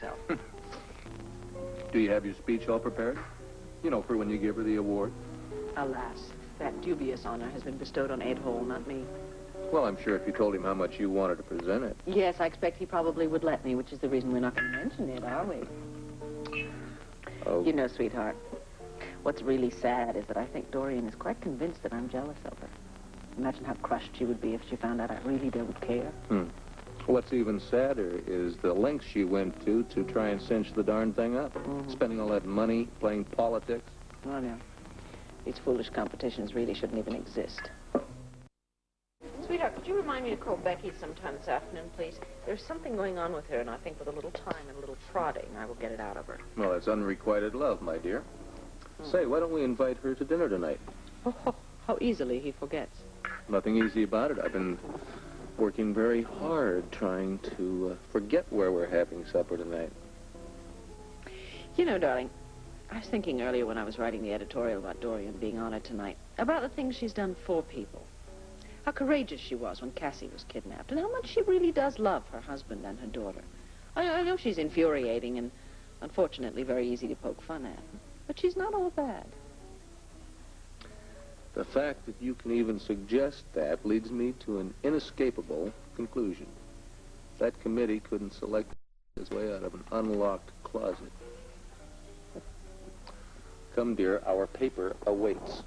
So. Do you have your speech all prepared? You know, for when you give her the award? Alas, that dubious honor has been bestowed on Ed Hall, not me. Well, I'm sure if you told him how much you wanted to present it. Yes, I expect he probably would let me, which is the reason we're not going to mention it, are we? Oh. You know, sweetheart, what's really sad is that I think Dorian is quite convinced that I'm jealous of her. Imagine how crushed she would be if she found out I really don't care. What's even sadder is the lengths she went to try and cinch the darn thing up. Spending all that money, playing politics. Oh, no. These foolish competitions really shouldn't even exist. Sweetheart, could you remind me to call Becky sometime this afternoon, please? There's something going on with her, and I think with a little time and a little prodding, I will get it out of her. Well, that's unrequited love, my dear. Say, why don't we invite her to dinner tonight? Oh, how easily he forgets. Nothing easy about it. I've been working very hard trying to forget where we're having supper tonight. You know, darling, I was thinking earlier when I was writing the editorial about Dorian being honored tonight, about the things she's done for people. How courageous she was when Cassie was kidnapped, and how much she really does love her husband and her daughter. I know she's infuriating and, unfortunately, very easy to poke fun at, but she's not all bad. The fact that you can even suggest that leads me to an inescapable conclusion. That committee couldn't select his way out of an unlocked closet. Come, dear, our paper awaits.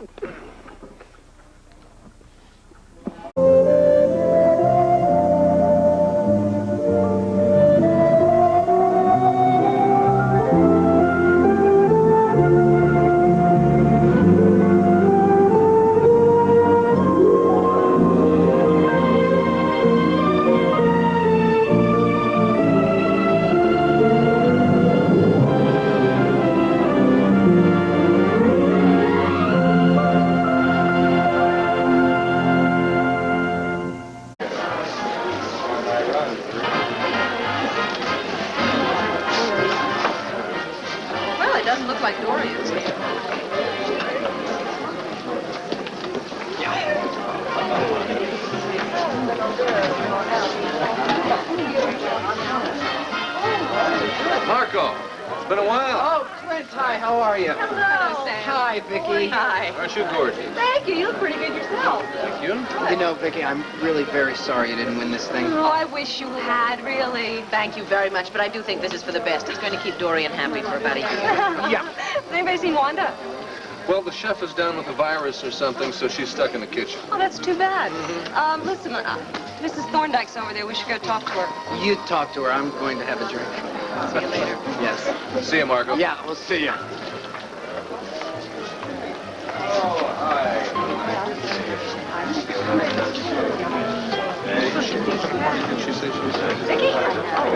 Marco, it's been a while. Oh, Clint, hi, how are you? Hello, Sam. Hi, Vicky. Hi. Aren't you gorgeous? Thank you. You look pretty good yourself. Thank you. You know, Vicky, I'm really very sorry you didn't win this thing. Oh, I wish you had, really. Thank you very much, but I do think this is for the best. It's going to keep Dorian happy for about a year. Yeah. Has anybody seen Wanda? Well, the chef is down with a virus or something, so she's stuck in the kitchen. Oh, that's too bad. Listen, Mrs. Thorndyke's over there. We should go talk to her. You talk to her. I'm going to have a drink. See you later. Yes. See you, Marco. Yeah, we'll see you. Oh, hi. Did she say she was there? Vicky? Oh,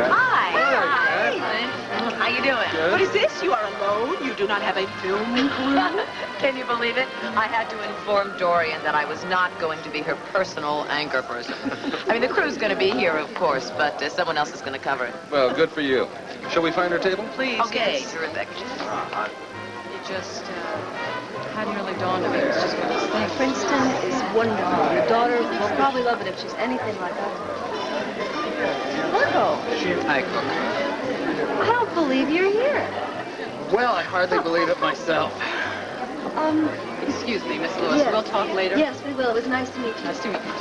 hi. Hi. How you doing? Good. What is this? You are alone? You do not have a film crew? Can you believe it? I had to inform Dorian that I was not going to be her personal anchor person. I mean, the crew's going to be here, of course, but someone else is going to cover it. Well, good for you. Shall we find her table? Please. Okay, terrific. It just hadn't really dawned on me. It was just one of those things. Princeton is wonderful. Your daughter will probably love it if she's anything like us. Marco, Hi, Cook. I don't believe you're here. Well, I hardly believe it myself. Excuse me, Miss Lewis. Yes. We'll talk later. Yes, we will. It was nice to meet you. Nice to meet you.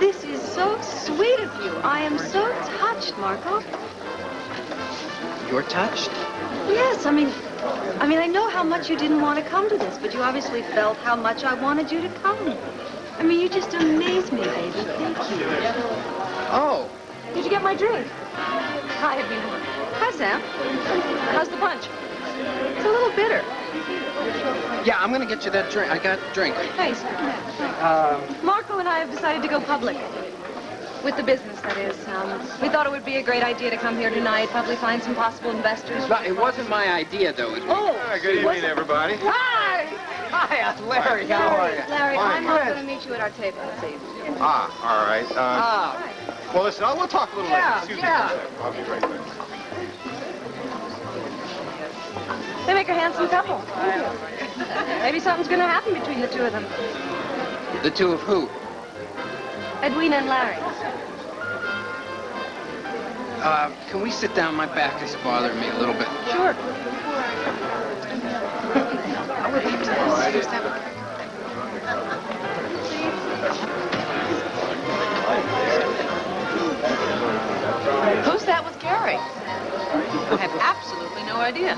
This is so sweet of you. I am so touched, Marco. You're touched? Yes, I mean, I know how much you didn't want to come to this, but you obviously felt how much I wanted you to come. I mean, you just amaze me, baby. Thank you. Oh. Did you get my drink? Hi, Edwina. Hi, Sam. How's the punch? It's a little bitter. Yeah, I'm going to get you that drink. I got a drink. Thanks. Marco and I have decided to go public. With the business, that is. We thought it would be a great idea to come here tonight, probably find some possible investors. No, it wasn't my idea, though. It was... Oh! Good evening, everybody. Hi! Hi, Larry. How are you? Larry, Fine. I'm not going to meet you at our table this evening. Ah, all right. Well, listen, we'll talk a little later. Excuse me for a second. I'll be right back. They make a handsome couple. Maybe something's going to happen between the two of them. The two of who? Edwina and Larry. Can we sit down? My back is bothering me a little bit. Sure. Who's that with Gary? I have absolutely no idea.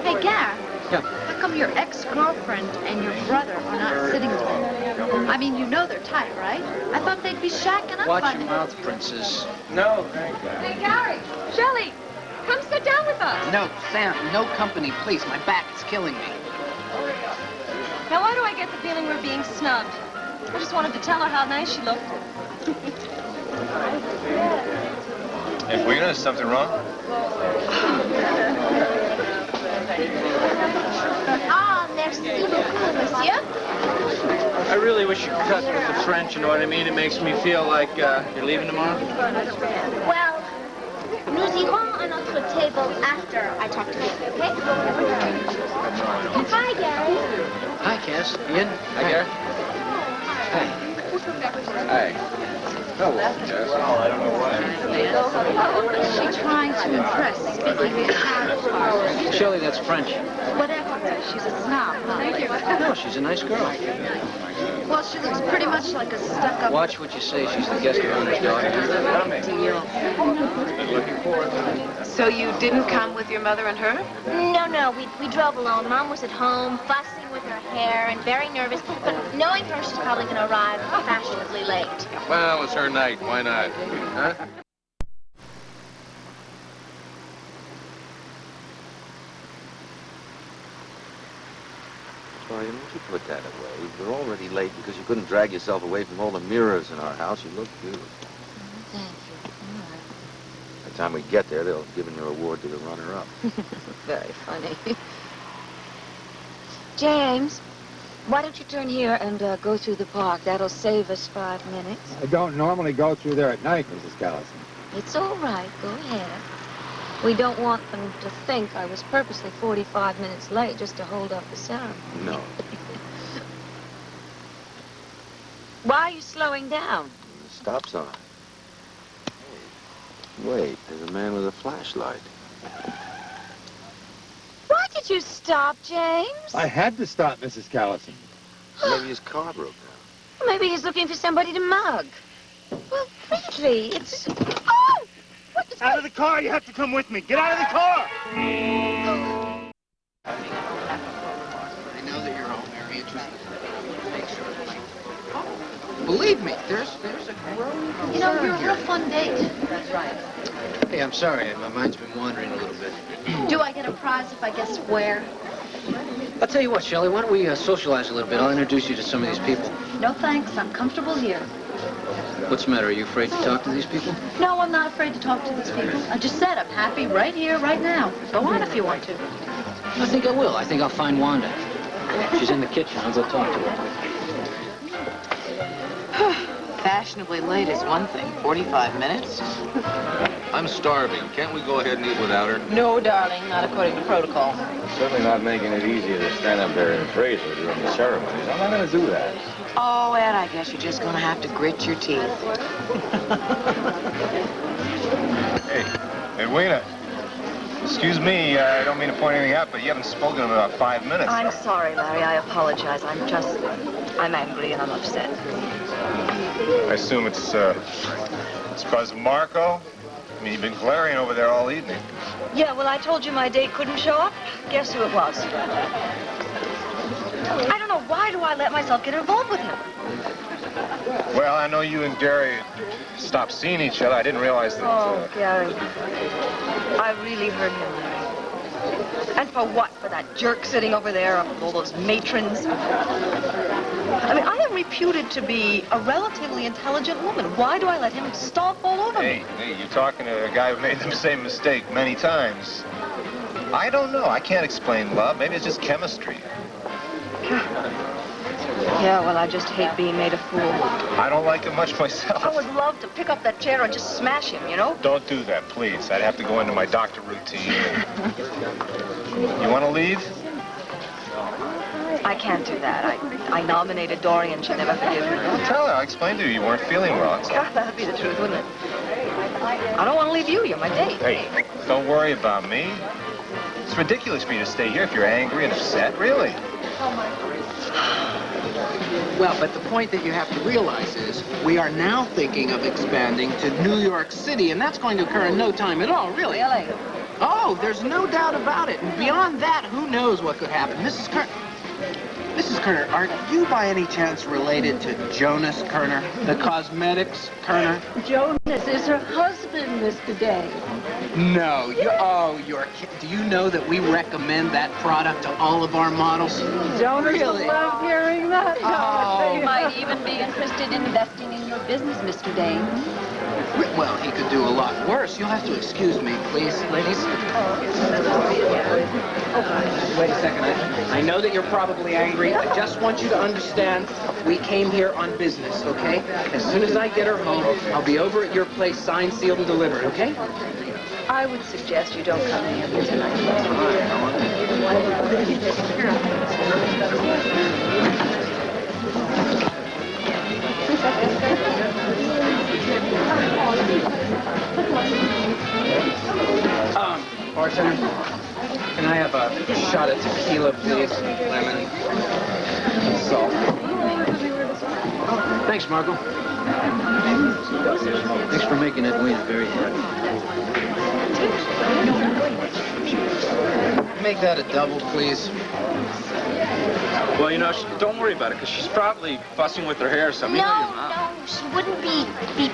Hey, Gar. Yeah. How come your ex-girlfriend and your brother are not sitting together? I mean, you know they're tight, right? I thought they'd be shacking up Watch by your now. mouth, princess. No, thank you. Hey, Gary, Shelley, come sit down with us. No, Sam, no company, please. My back is killing me. Now, why do I get the feeling we're being snubbed? I just wanted to tell her how nice she looked. Hey, Weena, is something wrong? Ah, merci beaucoup, monsieur. I really wish you cut with the French, you know what I mean? It makes me feel like you're leaving tomorrow. Well, nous irons à notre table after I talk to you, okay? Hi, Gary. Hi, Cass. Ian. Hi, Gary. Hi. Hello, Jess. Is she trying to impress, speaking in character? Shelley, that's French. Whatever. She's a snob, huh? No, she's a nice girl. Well, she looks pretty much like a stuck-up... Watch what you say. She's the guest owner's daughter. So you didn't come with your mother and her? No, we drove alone. Mom was at home, fussing with her hair and very nervous. But knowing her, she's probably going to arrive fashionably late. Well, it's her night. Why not? Huh? Dorian, won't you put that away? You're already late because you couldn't drag yourself away from all the mirrors in our house. You look beautiful. Thank you. By the time we get there, they'll have given your award to the runner-up. Very funny. James, why don't you turn here and go through the park? That'll save us 5 minutes. I don't normally go through there at night, Mrs. Callison. It's all right. Go ahead. We don't want them to think I was purposely 45 minutes late just to hold up the ceremony. No. Why are you slowing down? The stop sign. Hey, wait, there's a man with a flashlight. Why did you stop, James? I had to stop, Mrs. Callison. Maybe his car broke down. Maybe he's looking for somebody to mug. Well, really, it's... Oh! What is... Out of the car! You have to come with me! Get out of the car! I know that you're home, Mary. Just make sure. Believe me, there's a growing... You know, you're a real fun date. That's right. Hey, I'm sorry. My mind's been wandering a little bit. Do I get a prize if I guess where? I'll tell you what, Shelley. Why don't we socialize a little bit? I'll introduce you to some of these people. No thanks, I'm comfortable here. What's the matter? Are you afraid to talk to these people? No, I'm not afraid to talk to these people. I just said I'm happy right here, right now. Go on if you want to. I think I will. I think I'll find Wanda. She's in the kitchen. I'll go talk to her. Fashionably late is one thing. 45 minutes? I'm starving. Can't we go ahead and eat without her? No, darling, not according to protocol. Certainly not making it easier to stand up there and praise her during the ceremonies. I'm not going to do that. Oh, Ed, I guess you're just gonna have to grit your teeth. Hey, Weena. Excuse me, I don't mean to point anything out, but you haven't spoken in about 5 minutes. I'm sorry, Larry. I apologize. I'm angry and I'm upset. I assume it's because of Marco? I mean, you've been glaring over there all evening. Yeah, well, I told you my date couldn't show up. Guess who it was? I don't know. Why do I let myself get involved with him? Well, I know you and Gary stopped seeing each other. I didn't realize that... Oh, Gary. I really hurt him, Larry. And for what? For that jerk sitting over there with all those matrons? I mean, I am reputed to be a relatively intelligent woman. Why do I let him stomp all over me? Hey, you're talking to a guy who made the same mistake many times. I don't know. I can't explain love. Maybe it's just chemistry. Yeah, well, I just hate being made a fool. I don't like it much myself. I would love to pick up that chair and just smash him, you know? Don't do that, please. I'd have to go into my doctor routine. You want to leave? I can't do that. I nominated Dorian. She'll never forgive me. Don't tell her. I'll explain to you. You weren't feeling well. God, that'd be the truth, wouldn't it? I don't want to leave you. You're my date. Hey, don't worry about me. It's ridiculous for you to stay here if you're angry and upset, really. Well, but the point that you have to realize is we are now thinking of expanding to New York City, and that's going to occur in no time at all, really. Really? Oh, there's no doubt about it. And beyond that, who knows what could happen. Mrs. Kerner, are you by any chance related to Jonas Kerner, the cosmetics Kerner? Jonas is her husband, Mr. Day. No. You're kidding. Do you know that we recommend that product to all of our models? Jonas Really? will love hearing that. Oh. You might even be interested in investing in your business, Mr. Day. Well, he could do a lot worse. You'll have to excuse me, please, ladies. Wait a second. I know that you're probably angry. I just want you to understand we came here on business, okay? As soon as I get her home, I'll be over at your place, signed, sealed, and delivered, okay? I would suggest you don't come near me tonight. Bartender, can I have a shot of tequila, please? Lemon, and salt. Thanks, Marco. Thanks for making that win very happy. Make that a double, please. Well, you know, don't worry about it, because she's probably fussing with her hair or something. No, she wouldn't be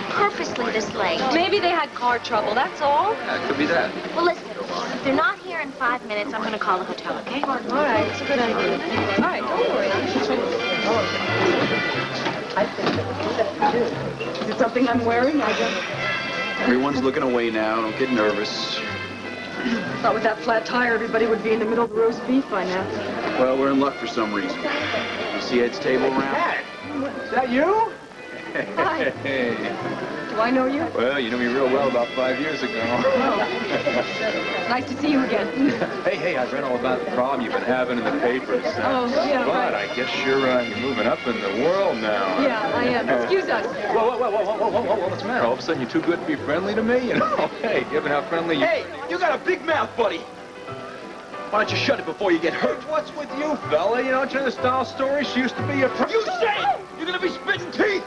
purposely this late. Maybe they had car trouble, that's all. It could be that. Well, listen, if they're not here in 5 minutes, I'm going to call the hotel, okay? All right, it's a good idea. All right, don't worry. I think that is it something I'm wearing? I don't. Everyone's looking away now. Don't get nervous. Thought with that flat tire, everybody would be in the middle of the roast beef by now. Well, we're in luck for some reason. You see Ed's table around? Ed, is that you? Hi. Hey. Do I know you? Well, you knew me real well about 5 years ago. Nice to see you again. Hey, I've read all about the problem you've been having in the papers. Oh, yeah, But right. I guess you're moving up in the world now. Yeah, I am. Excuse us. Whoa, what's the matter? All of a sudden you're too good to be friendly to me? You know, hey, given how friendly you... Hey, you got a big mouth, buddy. Why don't you shut it before you get hurt? What's with you, fella? You don't know the Stahl story? She used to be a... You say it! You're gonna be spitting teeth!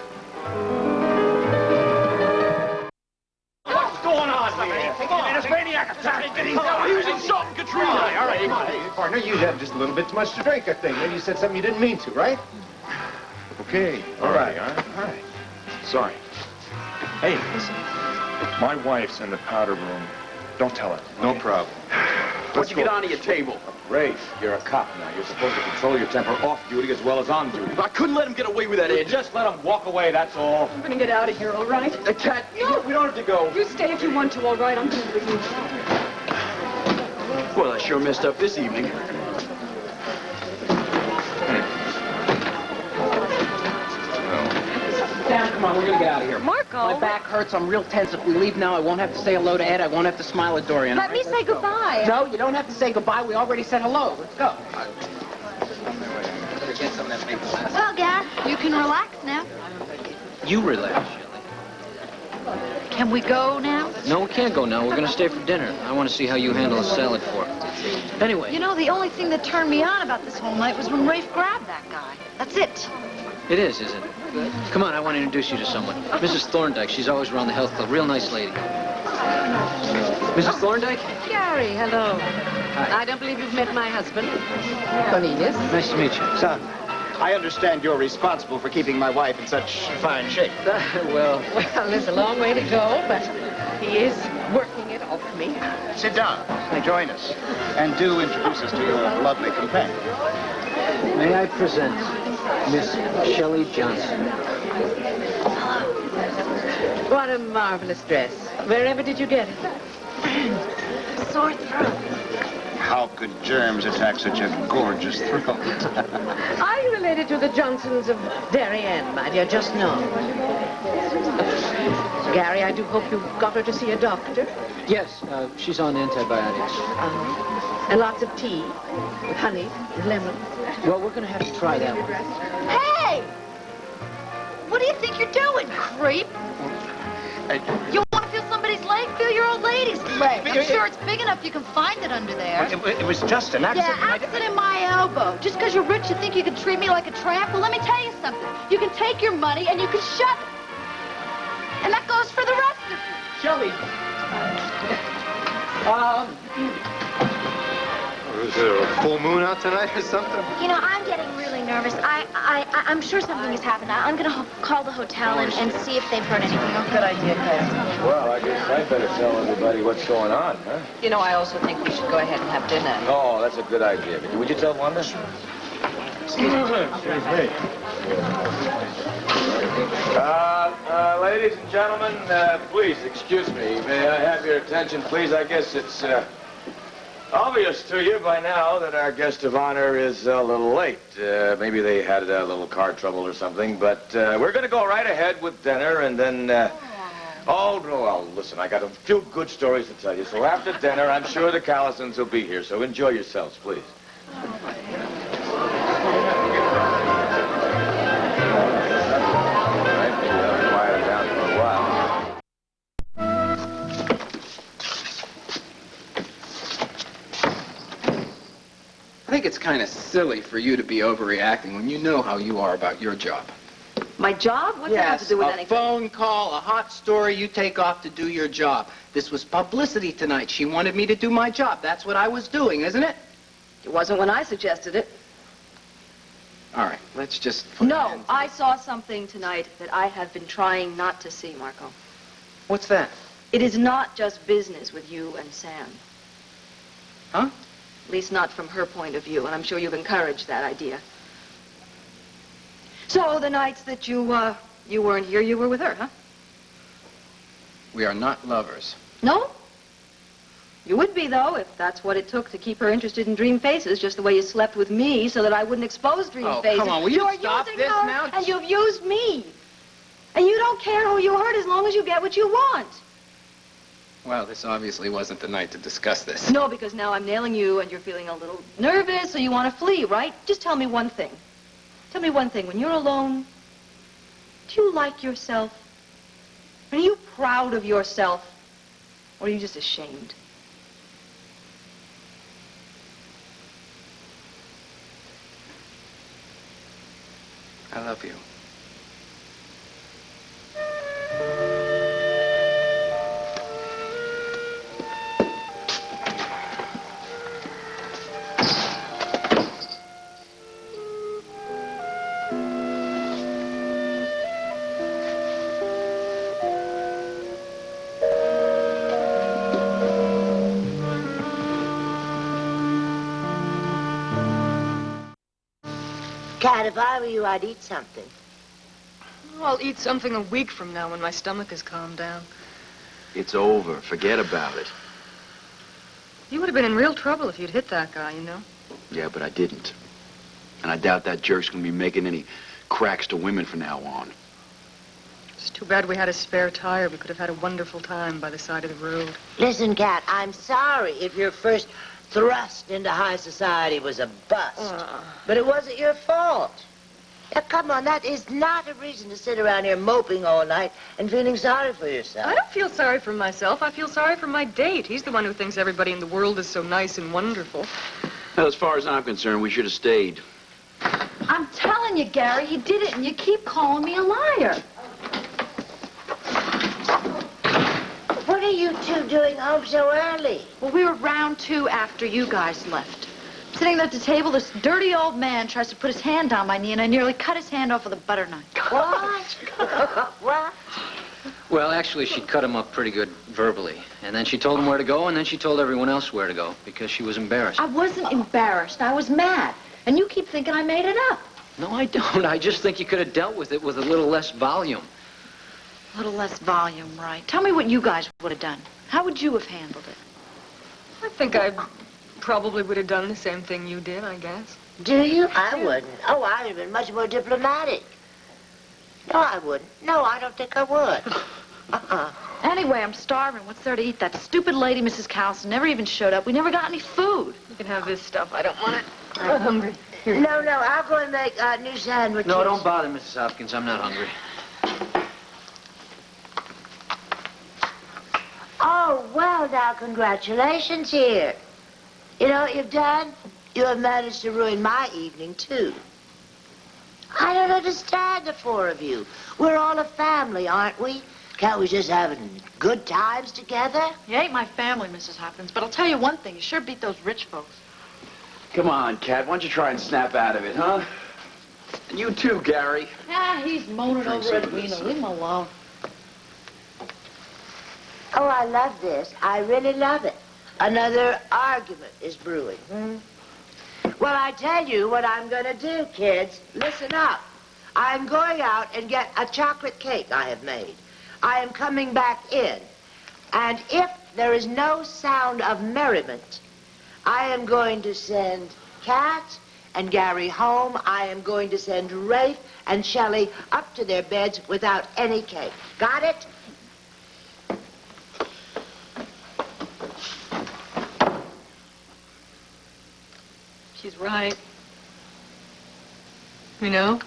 What's going on here? This maniac attack. He was insulting Katrina! All right, come on. Hey, partner, you had just a little bit too much to drink, I think. Maybe you said something you didn't mean to, right? Okay. All right. Sorry. Hey, listen. My wife's in the powder room. Don't tell her. No problem. What'd you get onto your table? Ray, you're a cop now. You're supposed to control your temper off duty as well as on duty. I couldn't let him get away with that, Ed. Just let him walk away, that's all. I'm gonna get out of here, all right? Cat, we don't have to go. You stay if you want to, all right? I'm gonna leave you. Well, I sure messed up this evening. Dan, come on, we're gonna get out of here. Marco. My back hurts. I'm real tense. If we leave now, I won't have to say hello to Ed. I won't have to smile at Dorian. Let me say goodbye. No, you don't have to say goodbye. We already said hello. Let's go. Better get some of that maple acid. Well, Gar, you can relax now. You relax, Shelley. Can we go now? No, we can't go now. We're gonna stay for dinner. I want to see how you handle a salad fork. Anyway. You know, the only thing that turned me on about this whole night was when Rafe grabbed that guy. That's it. It is it? Come on, I want to introduce you to someone. Mrs. Thorndike. She's always around the health club. Real nice lady. Mrs. Thorndike? Gary, hello. Hi. I don't believe you've met my husband, Cornelius. Nice to meet you. Son, I understand you're responsible for keeping my wife in such fine shape. Well, there's a long way to go, but he is working it off me. Sit down. Join us. And do introduce us to your lovely companion. may I present Miss Shelley Johnson. What a marvelous dress. Wherever did you get it? Sore throat. How could germs attack such a gorgeous throat? Are you related to the Johnsons of Darien, my dear? Just know. Gary, I do hope you got her to see a doctor. Yes, she's on antibiotics. And lots of tea with honey, with lemon. Well, we're gonna have to try that one. Hey! What do you think you're doing, creep? You want to feel somebody's leg? Feel your old lady's leg. I'm sure it's big enough you can find it under there. It was just an accident. Yeah, accident in my elbow. Just because you're rich, you think you can treat me like a tramp? Well, let me tell you something. You can take your money and you can shove it. And that goes for the rest of you. Shelley. Is there a full moon out tonight or something? You know, I'm getting really nervous. I'm sure something has happened. I'm going to call the hotel and see if they've heard anything. Okay? Good idea, Kate. Well, I guess I better tell everybody what's going on, huh? You know, I also think we should go ahead and have dinner. Oh, that's a good idea. Would you tell Wanda? Excuse me. Ladies and gentlemen, please excuse me. May I have your attention, please? I guess it's obvious to you by now that our guest of honor is a little late. Maybe they had a little car trouble or something, but we're going to go right ahead with dinner and then... Oh, no, well, listen, I got a few good stories to tell you. So after dinner, I'm sure the Callisons will be here, so enjoy yourselves, please. I think it's kind of silly for you to be overreacting when you know how you are about your job. My job? What's that have to do with anything? A phone call, a hot story, you take off to do your job. This was publicity tonight. She wanted me to do my job. That's what I was doing, isn't it? It wasn't when I suggested it. All right, let's just... No, I saw something tonight that I have been trying not to see, Marco. What's that? It is not just business with you and Sam. Huh? At least not from her point of view, and I'm sure you've encouraged that idea. So the nights that you weren't here, you were with her, huh? We are not lovers. No? You would be, though, if that's what it took to keep her interested in Dream Faces, just the way you slept with me so that I wouldn't expose Dream Faces. Come on, will you You're stop using this her, now? And you've used me. And you don't care who you hurt as long as you get what you want. Well, this obviously wasn't the night to discuss this. No, because now I'm nailing you and you're feeling a little nervous, so you want to flee, right? Just tell me one thing. Tell me one thing. When you're alone, do you like yourself? Are you proud of yourself? Or are you just ashamed? I love you. Cat, if I were you, I'd eat something. Oh, I'll eat something a week from now when my stomach has calmed down. It's over. Forget about it. You would have been in real trouble if you'd hit that guy, you know. Yeah, but I didn't. And I doubt that jerk's gonna be making any cracks to women from now on. It's too bad we had a spare tire. We could have had a wonderful time by the side of the road. Listen, Cat, I'm sorry if your first thrust into high society was a bust. But it wasn't your fault. Now, come on, that is not a reason to sit around here moping all night and feeling sorry for yourself. I don't feel sorry for myself. I feel sorry for my date. He's the one who thinks everybody in the world is so nice and wonderful. Well, as far as I'm concerned, we should have stayed. I'm telling you, Gary, you did it, and you keep calling me a liar. What are you two doing home so early? Well, we were round two after you guys left. Sitting at the table, this dirty old man tries to put his hand on my knee, and I nearly cut his hand off with a butter knife. What? What? Well, actually, she cut him up pretty good verbally. And then she told him where to go, and then she told everyone else where to go because she was embarrassed. I wasn't embarrassed. I was mad. And you keep thinking I made it up. No, I don't. I just think you could have dealt with it with a little less volume. A little less volume, right. Tell me what you guys would have done. How would you have handled it? I think I probably would have done the same thing you did, I guess. Do you? I wouldn't. Oh, I'd have been much more diplomatic. No, I wouldn't. No, I don't think I would. Anyway, I'm starving. What's there to eat? That stupid lady, Mrs. Callison, never even showed up. We never got any food. You can have this stuff. I don't want it. I'm hungry. No, I'll go and make new sandwiches. No, don't bother, Mrs. Hopkins. I'm not hungry. Oh, well, now, congratulations here. You know what you've done? You have managed to ruin my evening, too. I don't understand the four of you. We're all a family, aren't we? Can't we just have good times together? You ain't my family, Mrs. Hopkins, but I'll tell you one thing. You sure beat those rich folks. Come on, Cat. Why don't you try and snap out of it, huh? And you too, Gary. Ah, he's moaning over Edwina. Leave him alone. Oh, I love this. I really love it. Another argument is brewing. Well, I tell you what I'm going to do, kids. Listen up. I'm going out and get a chocolate cake I have made. I am coming back in. And if there is no sound of merriment, I am going to send Kat and Gary home. I am going to send Rafe and Shelley up to their beds without any cake. Got it? She's right. You know?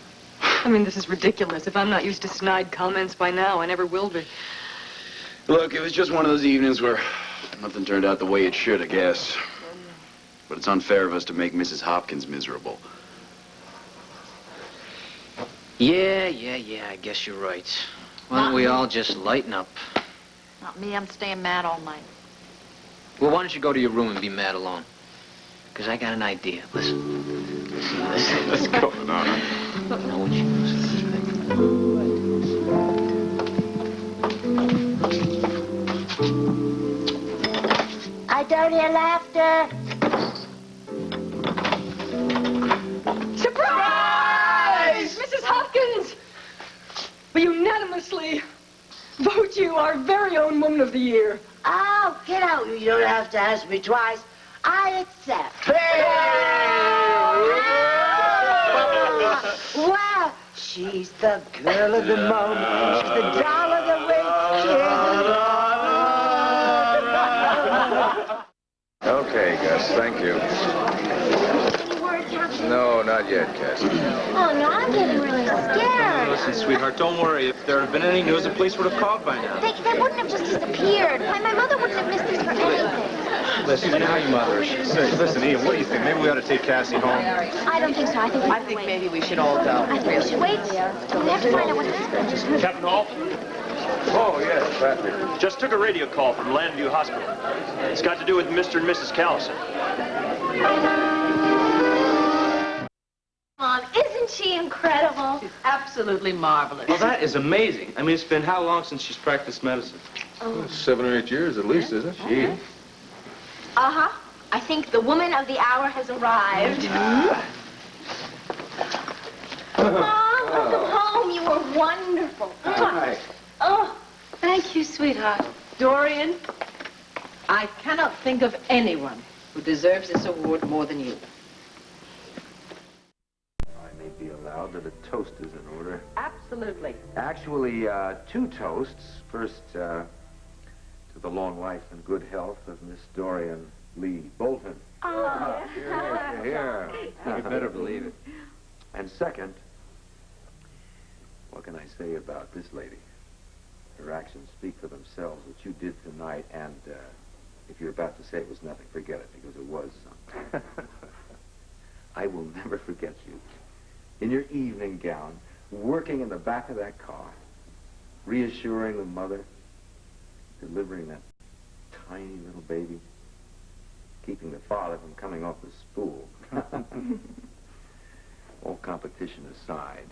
I mean, this is ridiculous. If I'm not used to snide comments by now, I never will be. Look, it was just one of those evenings where nothing turned out the way it should, I guess. But it's unfair of us to make Mrs. Hopkins miserable. Yeah, I guess you're right. Why don't we all just lighten up? Not me. I'm staying mad all night. Well, why don't you go to your room and be mad alone? Because I got an idea. Listen. What's going on? No one should know I don't hear laughter. Surprise! Mrs. Hopkins! We unanimously vote you our very own Woman of the Year. Oh, get out. You don't have to ask me twice. I accept. Wow, she's the girl of the moment. She's the doll of the week. Okay, Gus, thank you. Any word, Captain? No, not yet, Cassie. Oh, no, I'm getting really scared. Listen, sweetheart, don't worry. If there had been any news, the police would have called by now. They wouldn't have just disappeared. Why, my mother wouldn't have missed this for anything. Listen, how you mother? Listen, Ian, what do you think? Maybe we ought to take Cassie home. I don't think so. I think we have to wait. Maybe we should all go. I think we should wait. We have to find out what happened. Captain Hall? Oh, yes, Patrick. Just took a radio call from Landview Hospital. It's got to do with Mr. and Mrs. Callison. Mom, isn't she incredible? She's absolutely marvelous. Well, that is amazing. I mean, it's been how long since she's practiced medicine? Oh. 7 or 8 years at least, isn't it? Gee. Uh-huh. I think the woman of the hour has arrived. Mom, welcome home. You were wonderful. Hi. Oh, thank you, sweetheart. Dorian, I cannot think of anyone who deserves this award more than you. I may be allowed that a toast is in order. Absolutely. Actually, 2 toasts. First, to the long life and good health of Miss Dorian Lee Bolton. Oh, Here. You better believe it. And second, what can I say about this lady? Her actions speak for themselves. What you did tonight, and if you're about to say it was nothing, forget it, because it was something. I will never forget you. In your evening gown, working in the back of that car, reassuring the mother, delivering that tiny little baby, keeping the father from coming off the spool. All competition aside,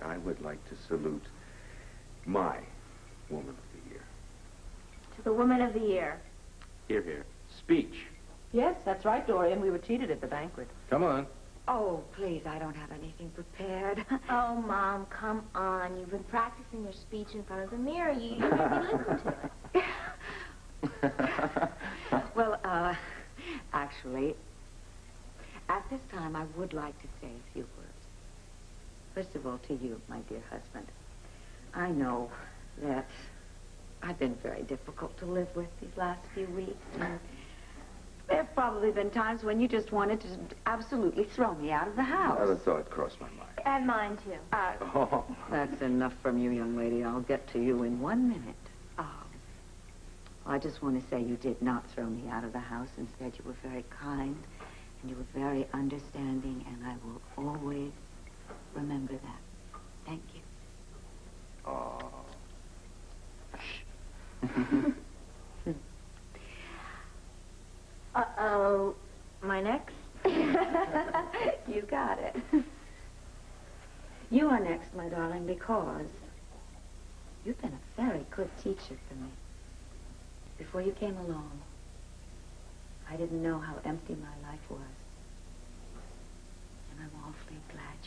I would like to salute my Woman of the Year. To the Woman of the Year. Hear, hear. Speech. Yes, that's right, Dorian. We were cheated at the banquet. Come on. Oh, please, I don't have anything prepared. Oh, Mom, come on. You've been practicing your speech in front of the mirror. You need to listen to it. Well, actually, at this time, I would like to say a few words. First of all, to you, my dear husband. I know that I've been very difficult to live with these last few weeks, and there have probably been times when you just wanted to absolutely throw me out of the house. Another thought crossed my mind. And mine, too. That's enough from you, young lady. I'll get to you in 1 minute. I just want to say you did not throw me out of the house. Instead, you were very kind, and you were very understanding, and I will always remember that. Thank you. Uh-oh. My next? You got it. You are next, my darling, because you've been a very good teacher for me. Before you came along, I didn't know how empty my life was. And I'm awfully glad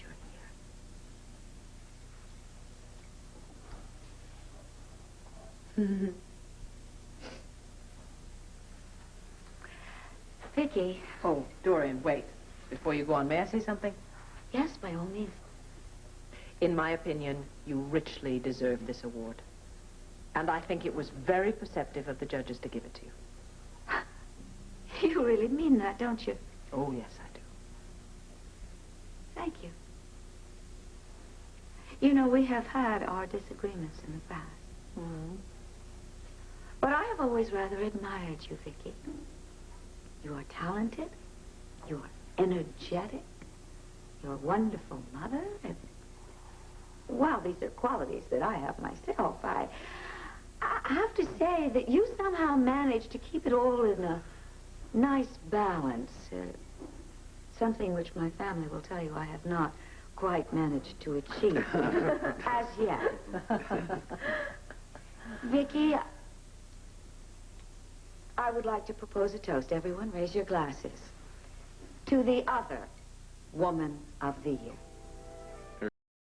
you're here. Vicky. Oh, Dorian, wait. Before you go on, may I say something? Yes, by all means. In my opinion, you richly deserve this award. And I think it was very perceptive of the judges to give it to you. You really mean that, don't you? Oh, yes, I do. Thank you. You know, we have had our disagreements in the past. Mm-hmm. But I have always rather admired you, Vicky. You are talented. You are energetic. You're a wonderful mother. And, well, these are qualities that I have myself. I have to say that you somehow managed to keep it all in a nice balance. Something which my family will tell you I have not quite managed to achieve as yet. Vicky, I would like to propose a toast. Everyone, raise your glasses. To the other woman of the year.